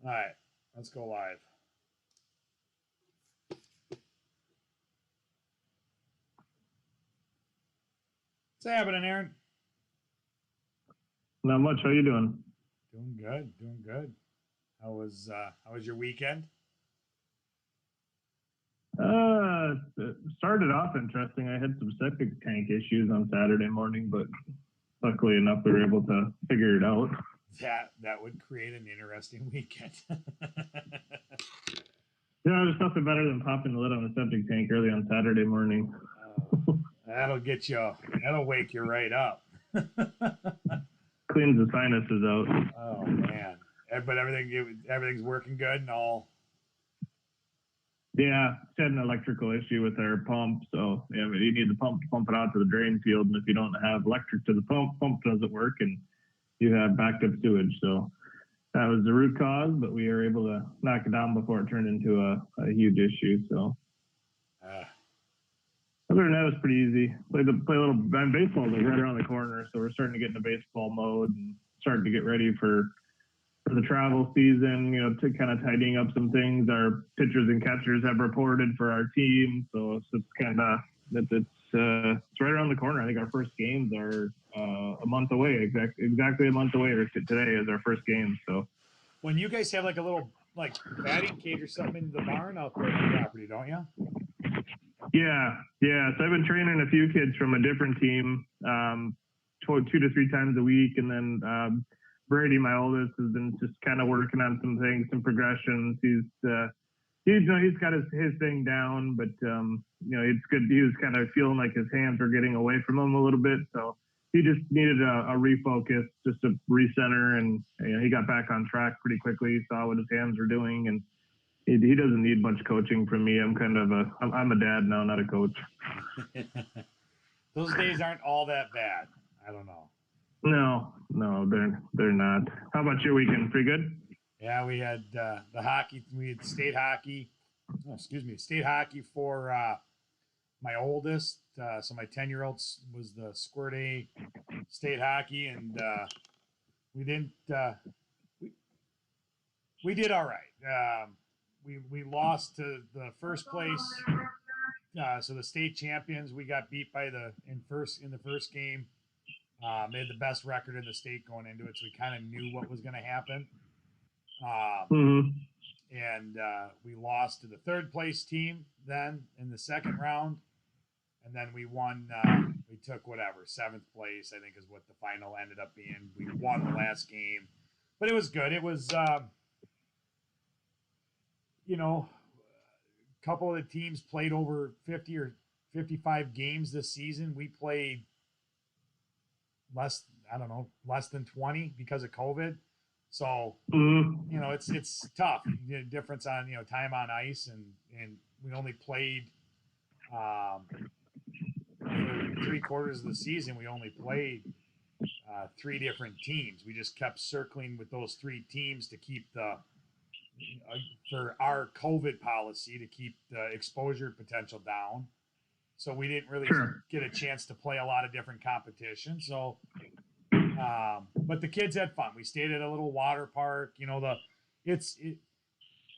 All right, let's go live. What's happening, Aaron? Not much. How you doing? Doing good, doing good. How was your weekend? It started off interesting. I had some septic tank issues on Saturday morning, but luckily enough, we were able to figure it out. That would create an interesting weekend. There's nothing better than popping the lid on a septic tank early on Saturday morning. That'll get you. That'll wake you right up. Cleans the sinuses out. Oh man! But everything's working good and all. Yeah, it's had an electrical issue with our pump, so yeah, you need the pump to pump it out to the drain field, and if you don't have electric to the pump doesn't work, and you have backed up sewage. So that was the root cause, but we were able to knock it down before it turned into a huge issue. So other than that, it was pretty easy. Play a little baseball like right around the corner, so we're starting to get into baseball mode and starting to get ready for the travel season. To kind of tidying up some things. Our pitchers and catchers have reported for our team, so it's kind of it's right around the corner. I think our first games are a month away. Exactly a month away. Today is our first game. So when you guys have like a little batting cage or something in the barn out there on the property, don't you? Yeah. So I've been training a few kids from a different team, 2 to 3 times a week, and then Brady, my oldest, has been just kind of working on some things, some progressions. He's got his thing down, but it's good. He was kind of feeling like his hands were getting away from him a little bit, so he just needed a refocus, just a recenter, and he got back on track pretty quickly. He saw what his hands were doing, and he doesn't need much coaching from me. I'm a dad now, not a coach. Those days aren't all that bad. I don't know. No, they're not. How about your weekend? Pretty good? Yeah, we had the hockey. We had state hockey. Oh, excuse me, state hockey for my oldest. So my 10-year-old was the Squirt A state hockey, and we didn't. We did all right. We lost to the first place. So the state champions. We got beat by in the first game. They had the best record in the state going into it, so we kind of knew what was going to happen. And we lost to the third place team then in the second round, and then we won. We took seventh place, I think, is what the final ended up being. We won the last game, but it was good. It was, a couple of the teams played over 50 or 55 games this season. We played less than 20 because of COVID. So, it's tough. The difference on, time on ice, and we only played for 3/4 of the season. We only played 3 different teams. We just kept circling with those 3 teams to keep for our COVID policy, to keep the exposure potential down. So we didn't really get a chance to play a lot of different competitions. So, but the kids had fun. We stayed at a little water park.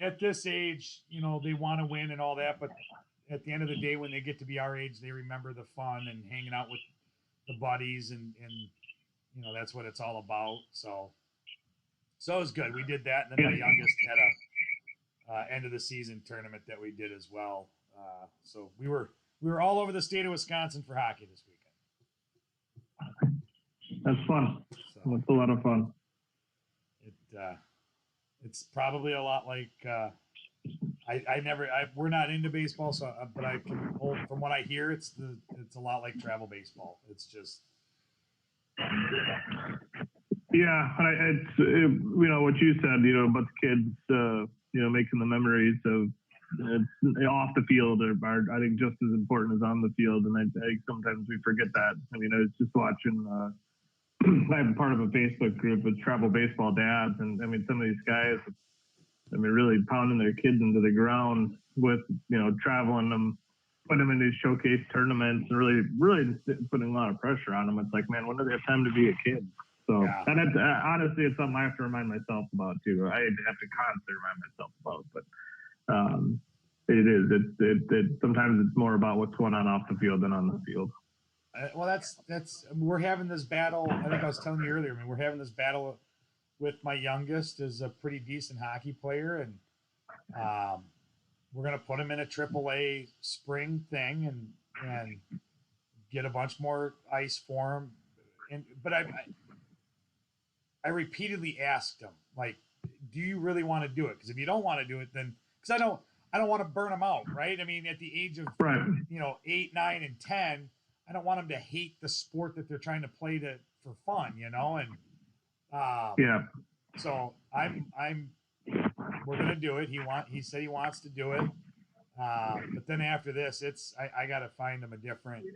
At this age, they want to win and all that. But at the end of the day, when they get to be our age, they remember the fun and hanging out with the buddies, and that's what it's all about. So it was good. We did that, and then my youngest had a end of the season tournament that we did as well. So we were all over the state of Wisconsin for hockey this weekend. That's fun. So, that's a lot of fun. It's probably a lot like we're not into baseball, so but I can hold from what I hear. It's a lot like travel baseball. It's just it's what you said, about the kids, making the memories of off the field are I think just as important as on the field, and I think sometimes we forget that. I was just watching. I'm part of a Facebook group with travel baseball dads, and some of these guys, really pounding their kids into the ground with traveling them, putting them in these showcase tournaments, and really putting a lot of pressure on them. It's like, man, when do they have time to be a kid? So, Yeah. and it's, honestly, it's something I have to remind myself about too. I have to constantly remind myself about, but it is. Sometimes it's more about what's going on off the field than on the field. Well, that's we're having this battle. I think I was telling you earlier. I mean, we're having this battle with my youngest is a pretty decent hockey player, and we're gonna put him in a AAA spring thing and get a bunch more ice for him. But I repeatedly asked him, like, do you really want to do it? Because if you don't want to do it, then because I don't want to burn him out, right? I mean, at the age of Right. 8, 9, and 10, I don't want them to hate the sport that they're trying to play for fun, and Yeah. so we're gonna do it. He said he wants to do it, but then after this, I got to find him a different.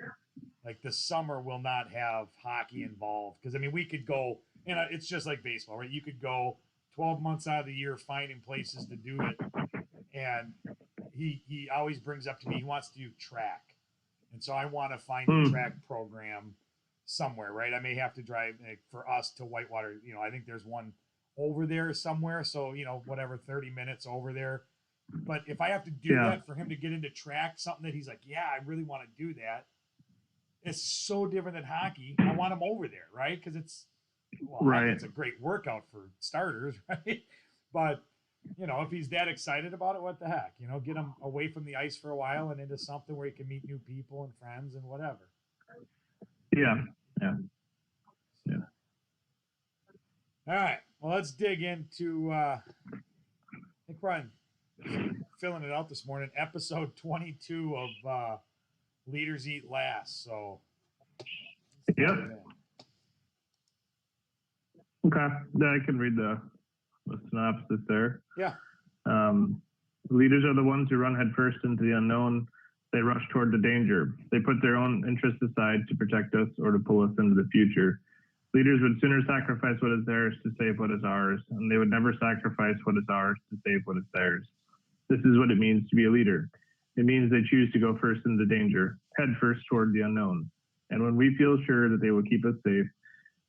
Like the summer will not have hockey involved because I mean we could go, it's just like baseball, right? You could go 12 months out of the year finding places to do it, and he always brings up to me he wants to do track. And so I want to find a track program somewhere, right? I may have to drive for us to Whitewater. I think there's one over there somewhere. So, whatever, 30 minutes over there. But if I have to do that for him to get into track, something that he's like, yeah, I really want to do that. It's so different than hockey. I want him over there, right? Because it's a great workout for starters, right? But if he's that excited about it, what the heck? Get him away from the ice for a while and into something where he can meet new people and friends and whatever. Yeah. All right. Well, let's dig into. I think we're filling it out this morning. Episode 22 of Leaders Eat Last. So. Yep. Okay. I can read the synopsis there. Yeah. Leaders are the ones who run headfirst into the unknown. They rush toward the danger. They put their own interests aside to protect us or to pull us into the future. Leaders would sooner sacrifice what is theirs to save what is ours, and they would never sacrifice what is ours to save what is theirs. This is what it means to be a leader. It means they choose to go first into danger, head first toward the unknown. And when we feel sure that they will keep us safe,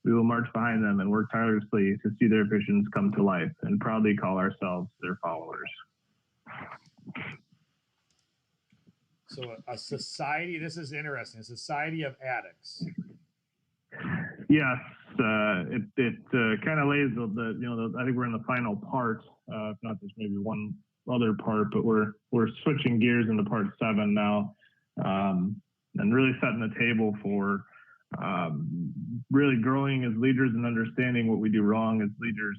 we will march behind them and work tirelessly to see their visions come to life and proudly call ourselves their followers. So a society, this is interesting, a society of addicts. Yes, it kind of lays I think we're in the final part, if not there's maybe one other part, but we're switching gears into part 7 now, and really setting the table for really growing as leaders and understanding what we do wrong as leaders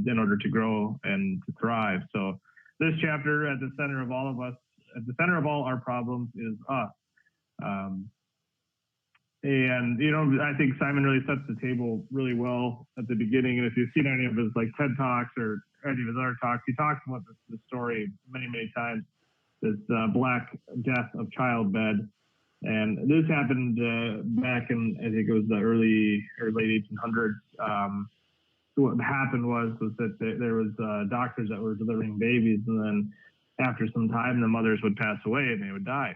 in order to grow and to thrive. So this chapter, at the center of all of us, at the center of all our problems is us. And, I think Simon really sets the table really well at the beginning. And if you've seen any of his TED Talks or any of his other talks, he talks about this story many, many times, this Black Death of childbed. And this happened back in, I think it was the early or late 1800s. What happened was that there was doctors that were delivering babies, and then after some time, the mothers would pass away and they would die.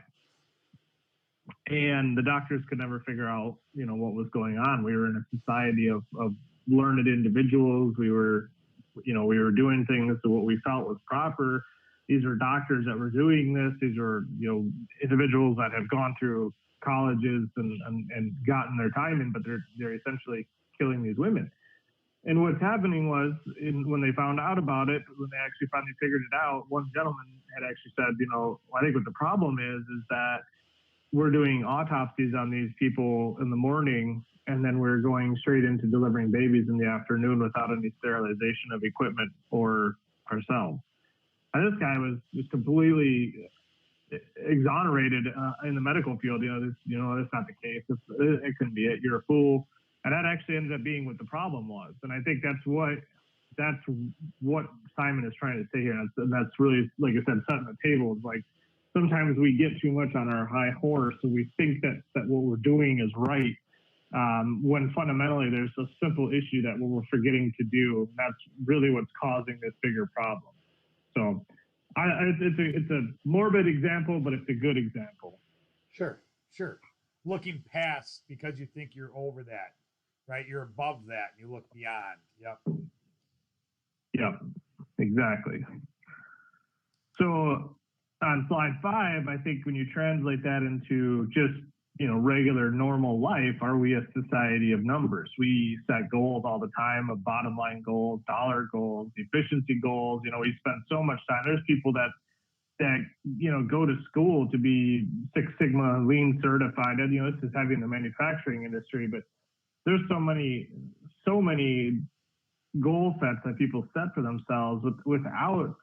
And the doctors could never figure out, what was going on. We were in a society of learned individuals. We were doing things to what we felt was proper. These were doctors that were doing this. These were, individuals that have gone through colleges and gotten their time in, but they're essentially killing these women. And what's happening was, when they found out about it, when they actually finally figured it out, one gentleman had actually said, I think what the problem is that we're doing autopsies on these people in the morning, and then we're going straight into delivering babies in the afternoon without any sterilization of equipment or ourselves. And this guy was just completely exonerated in the medical field. That's not the case. It couldn't be it. You're a fool. And that actually ended up being what the problem was. And I think that's what Simon is trying to say here. And that's really, like I said, setting the table. Is like sometimes we get too much on our high horse, and we think that what we're doing is right, when fundamentally there's a simple issue that we're forgetting to do. And that's really what's causing this bigger problem. So it's a morbid example, but it's a good example. Sure. Looking past because you think you're over that. right? You're above that. You look beyond. Yep. Yep, exactly. So on slide 5, I think when you translate that into just, regular normal life, are we a society of numbers? We set goals all the time, of bottom line goals, dollar goals, efficiency goals. We spend so much time. There's people that go to school to be Six Sigma Lean certified. And this is heavy in the manufacturing industry, but there's so many goal sets that people set for themselves without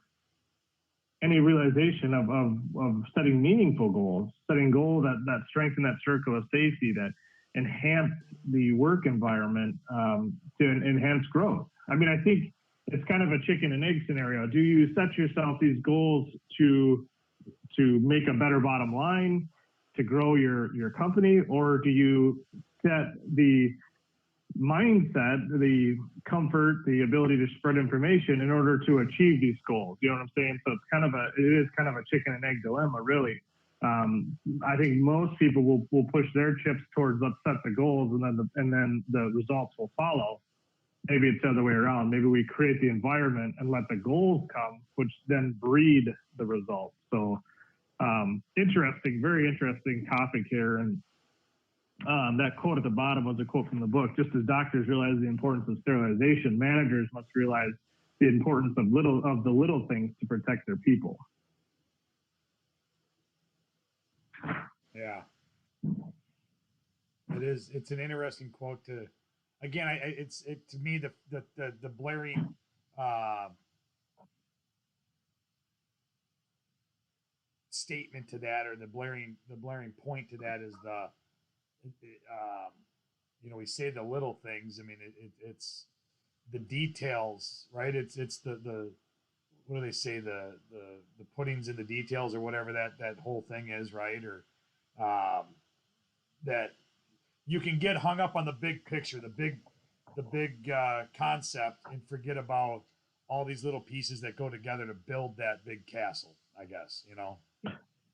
any realization of setting meaningful goals, setting goals that strengthen that circle of safety, that enhance the work environment, to enhance growth. I mean, I think it's kind of a chicken and egg scenario. Do you set yourself these goals to make a better bottom line, to grow your company, or do you set the mindset, the comfort, the ability to spread information in order to achieve these goals? You know what I'm saying? So it is kind of a chicken and egg dilemma, really. I think most people will push their chips towards, let's set the goals, and then the results will follow. Maybe it's the other way around. Maybe we create the environment and let the goals come, which then breed the results. So interesting, very interesting topic here. And that quote at the bottom was a quote from the book. Just as doctors realize the importance of sterilization, managers must realize the importance of the little things to protect their people. Yeah, it is. It's an interesting quote to. Again, to me the blaring statement to that, or the blaring point to that is we say the little things. I mean, it's the details, right? It's the what do they say, the pudding's in the details, or whatever that whole thing is, right? Or that you can get hung up on the big picture, the big concept, and forget about all these little pieces that go together to build that big castle, I guess.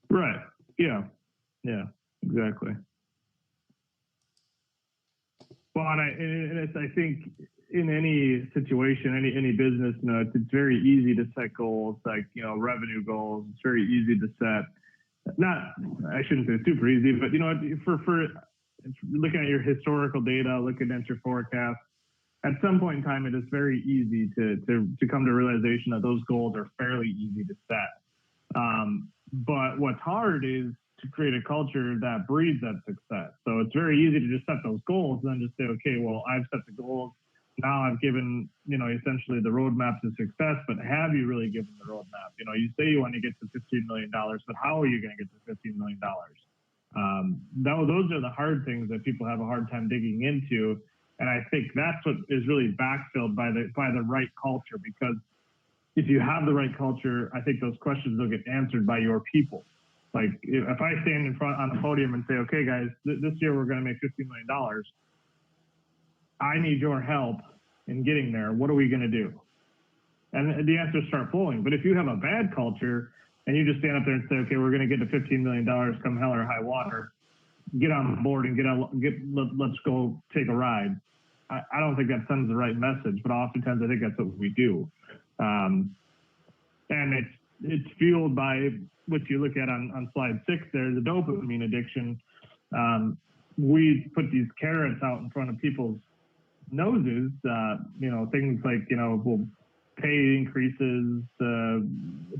Right. Yeah, exactly. Well, and I think in any situation, any business, it's very easy to set goals, like, revenue goals. It's very easy to set, I shouldn't say super easy, but, for looking at your historical data, looking at your forecast, at some point in time, it is very easy to come to realization that those goals are fairly easy to set. But what's hard is to create a culture that breeds that success. So it's very easy to just set those goals and then just say, okay, well, I've set the goals. Now I've given, essentially the roadmap to success, but have you really given the roadmap? You say you want to get to $15 million, but how are you going to get to $15 million? Those are the hard things that people have a hard time digging into. And I think that's what is really backfilled by the right culture, because if you have the right culture, I think those questions will get answered by your people. Like, if I stand in front on the podium and say, okay, guys, this year we're going to make $15 million. I need your help in getting there. What are we going to do? And the answers start flowing. But if you have a bad culture and you just stand up there and say, okay, we're going to get to $15 million come hell or high water, get on board and let's go take a ride. I don't think that sends the right message, but oftentimes I think that's what we do. And it's fueled by what you look at on slide 6 there, the dopamine addiction. We put these carrots out in front of people's noses, things like, pay increases,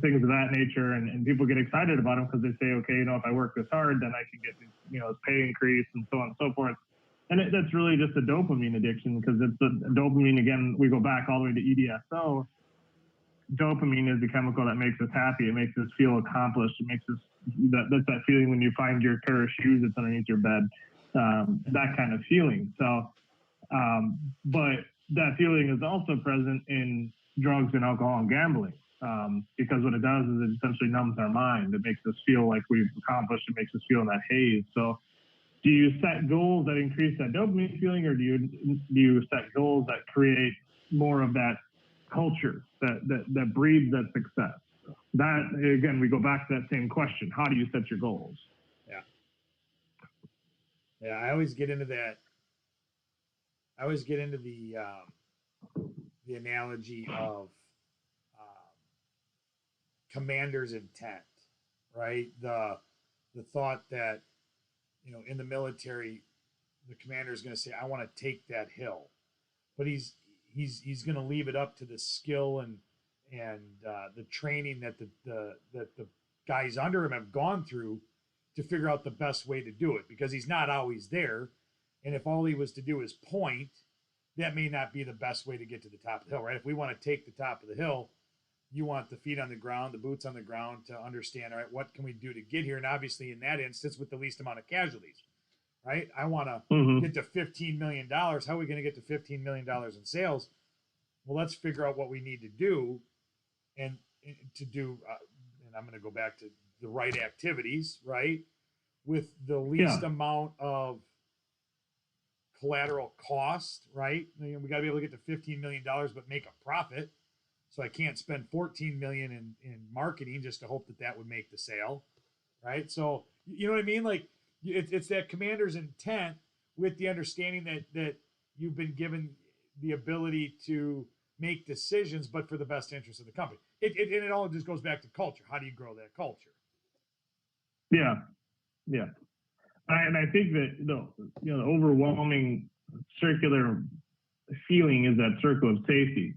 things of that nature. And people get excited about them because they say, okay, if I work this hard, then I can get this, this pay increase and so on and so forth. And that's really just a dopamine addiction, because it's the dopamine, again, we go back all the way to EDSO. Dopamine is the chemical that makes us happy. It makes us feel accomplished. It makes us, that's that feeling when you find your pair of shoes that's underneath your bed, that kind of feeling. So, but that feeling is also present in drugs and alcohol and gambling, because what it does is it essentially numbs our mind. It makes us feel like we've accomplished. It makes us feel in that haze. So, do you set goals that increase that dopamine feeling, or do you set goals that create more of that culture that breeds that success? That, again, we go back to that same question: how do you set your goals? Yeah, I always get into that. I always get into the analogy of um, commander's intent, right? The thought that, in the military, the commander is going to say, "I want to take that hill," but he's going to leave it up to the skill and the training that the guys under him have gone through to figure out the best way to do it, because he's not always there. And if all he was to do is point, that may not be the best way to get to the top of the hill, right? If we want to take the top of the hill, you want the feet on the ground, the boots on the ground, to understand, all right, what can we do to get here? And obviously, in that instance, with the least amount of casualties, right? I want to get to $15 million. How are we going to get to $15 million in sales? Well, let's figure out what we need to do, and to do, and I'm going to go back to the right activities, right? With the least amount of collateral cost, right? We got to be able to get to $15 million, but make a profit. So I can't spend $14 million in marketing just to hope that would make the sale, right? So you know what I mean? Like, it's that commander's intent, with the understanding that you've been given the ability to make decisions, but for the best interest of the company. It all just goes back to culture. How do you grow that culture? Yeah, yeah. And I think that the overwhelming circular feeling is that circle of safety.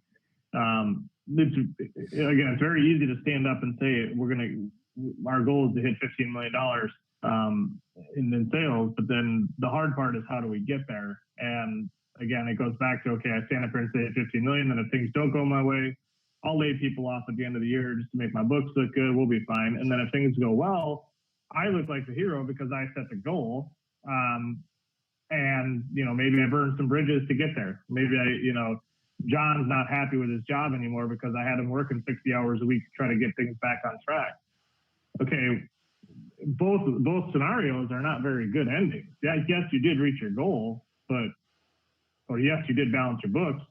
It's very easy to stand up and say our goal is to hit $15 million in sales, but then the hard part is, how do we get there? And again, it goes back to, okay, I stand up here and say 15 million, and if things don't go my way, I'll lay people off at the end of the year just to make my books look good. We'll be fine. And then if things go well, I look like the hero because I set the goal. And maybe I burned some bridges to get there. Maybe John's not happy with his job anymore because I had him working 60 hours a week to try to get things back on track. Okay, both scenarios are not very good endings. Yeah, yes, you did reach your goal, or yes, you did balance your books,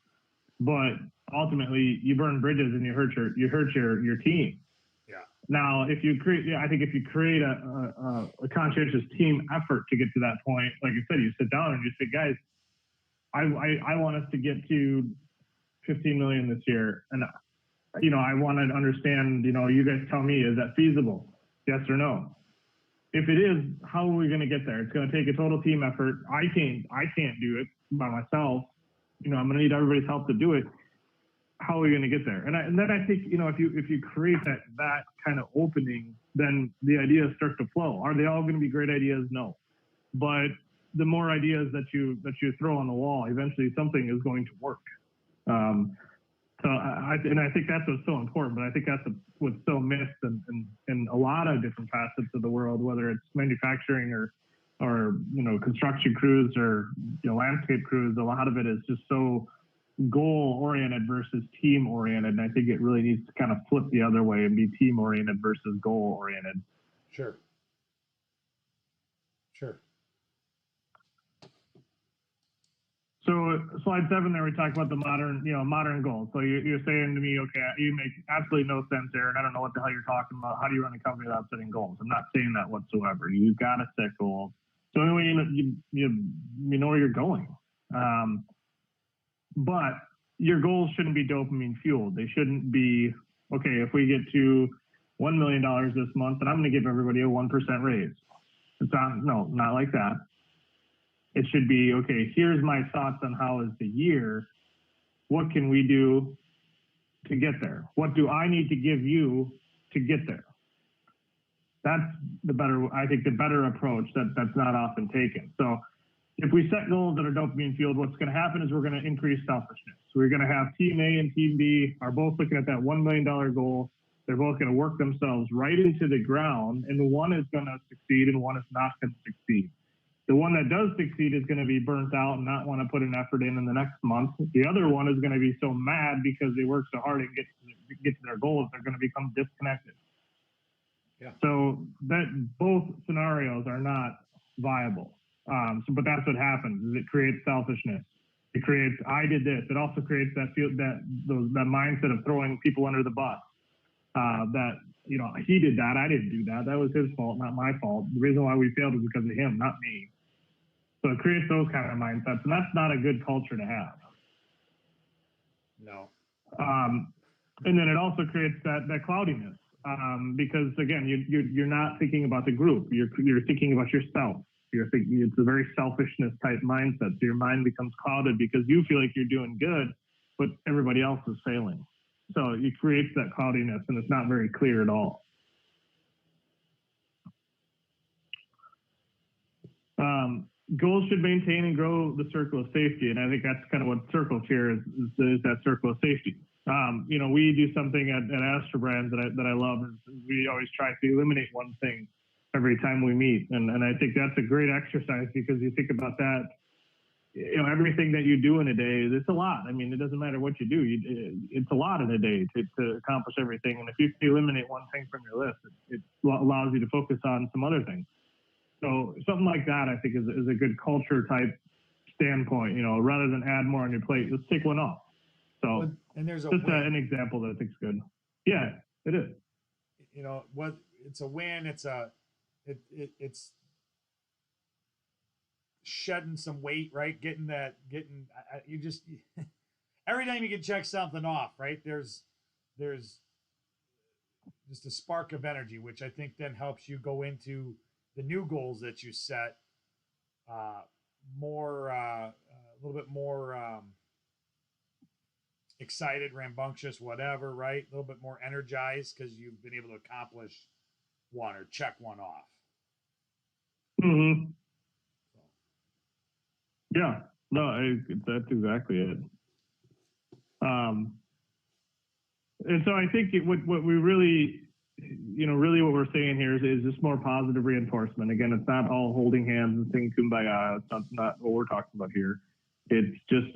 but ultimately you burned bridges and you hurt your team. Yeah. Now, if you create a conscientious team effort to get to that point, like I said, you sit down and you say, guys, I want us to get to 15 million this year, and I want to understand. You guys tell me, is that feasible? Yes or no? If it is, how are we going to get there? It's going to take a total team effort. I can't do it by myself. I'm going to need everybody's help to do it. How are we going to get there? And then I think, if you create that kind of opening, then the ideas start to flow. Are they all going to be great ideas? No. But the more ideas that you throw on the wall, eventually something is going to work. So I think that's what's so important, but I think that's what's so missed in a lot of different facets of the world, whether it's manufacturing or construction crews or landscape crews. A lot of it is just so goal oriented versus team oriented, and I think it really needs to kind of flip the other way and be team oriented versus goal oriented. Sure. So slide 7 there, we talk about the modern goals. So you're saying to me, okay, you make absolutely no sense there, and I don't know what the hell you're talking about. How do you run a company without setting goals? I'm not saying that whatsoever. You've got to set goals. So anyway, you know where you're going. But your goals shouldn't be dopamine fueled. They shouldn't be, okay, if we get to $1 million this month, then I'm going to give everybody a 1% raise. Not like that. It should be, okay, here's my thoughts on how is the year. What can we do to get there? What do I need to give you to get there? That's the better approach that's not often taken. So if we set goals that are dopamine fueled, what's going to happen is we're going to increase selfishness. We're going to have team A and team B are both looking at that $1 million goal. They're both going to work themselves right into the ground, and one is going to succeed and one is not going to succeed. The one that does succeed is going to be burnt out and not want to put an effort in the next month. The other one is going to be so mad because they work so hard and get to their goals, they're going to become disconnected. Yeah. So that both scenarios are not viable. But that's what happens. Is it creates selfishness. It creates, I did this. It also creates that mindset of throwing people under the bus. He did that. I didn't do that. That was his fault, not my fault. The reason why we failed was because of him, not me. So it creates those kind of mindsets, and that's not a good culture to have. No. And then it also creates that cloudiness, because again, you're not thinking about the group. You're thinking about yourself. You're thinking, it's a very selfishness type mindset. So your mind becomes clouded because you feel like you're doing good, but everybody else is failing. So it creates that cloudiness, and it's not very clear at all. Goals should maintain and grow the circle of safety, and I think that's kind of what Circle Chair is that circle of safety. We do something at Astro Brands that I love. Is we always try to eliminate one thing every time we meet, and I think that's a great exercise, because you think about that. Everything that you do in a day, it's a lot. I mean, it doesn't matter what you do. It's a lot in a day to accomplish everything. And if you eliminate one thing from your list, it allows you to focus on some other things. So something like that, I think, is a good culture type standpoint. Rather than add more on your plate, let's take one off. So and there's just an example that I think is good. Yeah, it is. It's a win. It's shedding some weight, right? You just every time you can check something off, right? There's just a spark of energy, which I think then helps you go into the new goals that you set a little bit more excited, rambunctious, whatever, right? A little bit more energized because you've been able to accomplish one or check one off. Mm-hmm. Yeah, no, that's exactly it. And so I think what we really, really what we're saying here is just more positive reinforcement. Again, it's not all holding hands and singing kumbaya. It's not what we're talking about here. It's just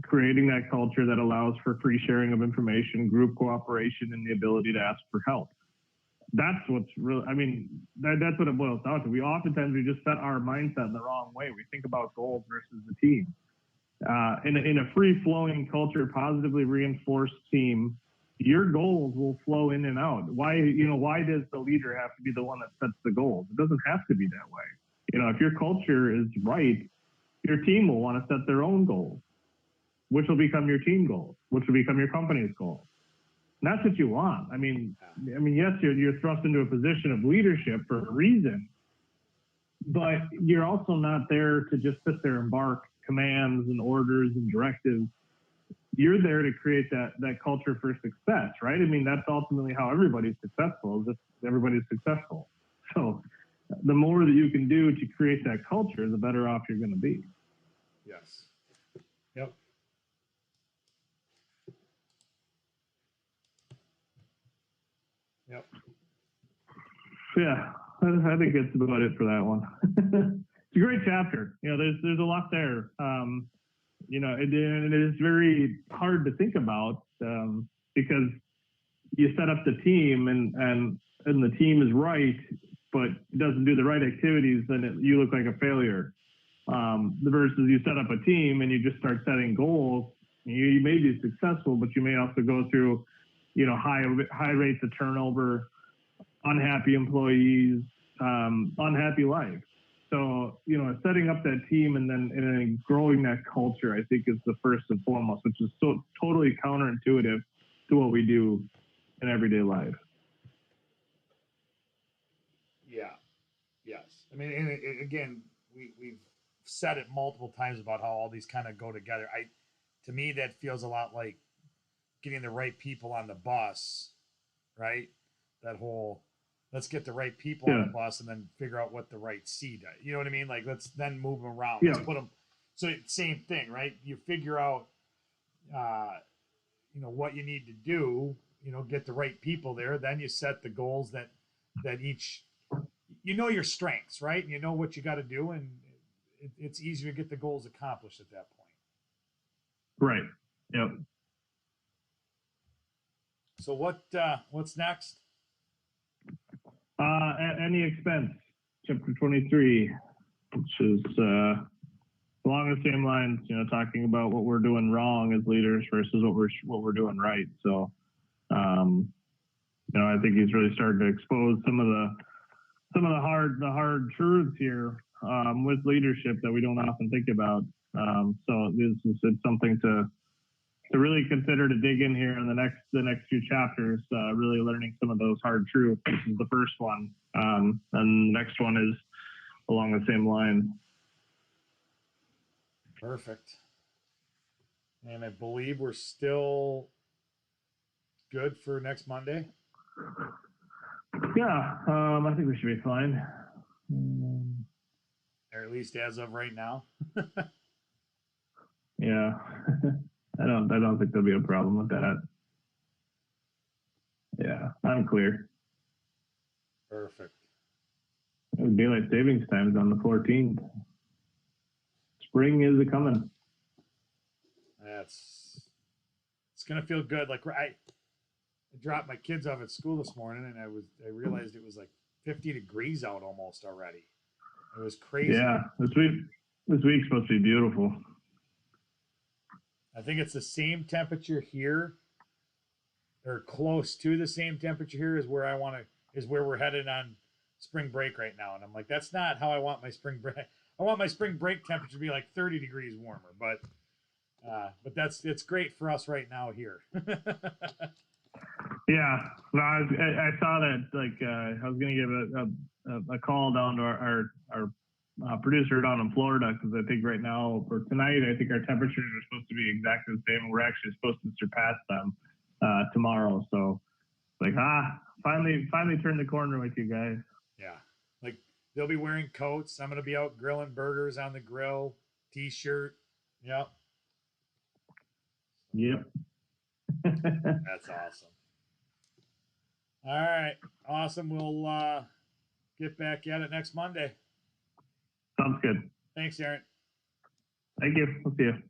creating that culture that allows for free sharing of information, group cooperation, and the ability to ask for help. That's what's really, that's what it boils down to. Oftentimes we just set our mindset in the wrong way. We think about goals versus the team. In a free-flowing culture, positively reinforced team, your goals will flow in and out. Why does the leader have to be the one that sets the goals? It doesn't have to be that way. If your culture is right, your team will want to set their own goals, which will become your team goals, which will become your company's goals. And that's what you want. Yes, you're thrust into a position of leadership for a reason, but you're also not there to just sit there and bark commands and orders and directives. You're there to create that culture for success, right? That's ultimately how everybody's successful, is if everybody's successful. So the more that you can do to create that culture, the better off you're going to be. Yes. Yep. Yep. Yeah, I think that's about it for that one. It's a great chapter. There's a lot there. It is very hard to think about because you set up the team and the team is right, but it doesn't do the right activities, then you look like a failure. Versus you set up a team and you just start setting goals. You may be successful, but you may also go through, high rates of turnover, unhappy employees, unhappy life. So, setting up that team and then growing that culture, I think, is the first and foremost, which is so totally counterintuitive to what we do in everyday life. Yeah. Yes. Again, we've said it multiple times about how all these kind of go together. To me, that feels a lot like getting the right people on the bus, right? That whole, let's get the right people on the bus and then figure out what the right seat is. You know what I mean? Like, let's then move them around. Let's put them. So same thing, right? You figure out, what you need to do, get the right people there. Then you set the goals that each, your strengths, right? And you know what you got to do. And it's easier to get the goals accomplished at that point. Right. Yep. So what's next? At any expense, chapter 23, which is along the same lines, talking about what we're doing wrong as leaders versus what we're doing right. So, I think he's really starting to expose some of the hard truths here with leadership that we don't often think about. So it's something to really consider, to dig in here in the next few chapters, really learning some of those hard truths. This is the first one, and the next one is along the same line. Perfect. And I believe we're still good for next Monday. Yeah, I think we should be fine. Or at least as of right now. Yeah. I don't think there'll be a problem with that. Yeah, I'm clear. Perfect. Daylight savings time is on the 14th. Spring is a coming. It's gonna feel good. Like I dropped my kids off at school this morning, and I realized it was like 50 degrees out almost already. It was crazy. Yeah, this week's supposed to be beautiful. I think it's the same temperature here, or close to the same temperature here as where we're headed on spring break right now. And I'm like, that's not how I want my spring break. I want my spring break temperature to be like 30 degrees warmer, but it's great for us right now here. Yeah, no, I saw that. Like, I was gonna give a call down to our producer down in Florida, because I think right now for tonight, I think our temperatures are supposed to be exactly the same. We're actually supposed to surpass them tomorrow. So, like, finally turned the corner with you guys. Yeah, like they'll be wearing coats. I'm gonna be out grilling burgers on the grill, t-shirt. Yep. Yep. That's awesome. All right, awesome. We'll get back at it next Monday. Sounds good. Thanks, Aaron. Thank you. We'll see you.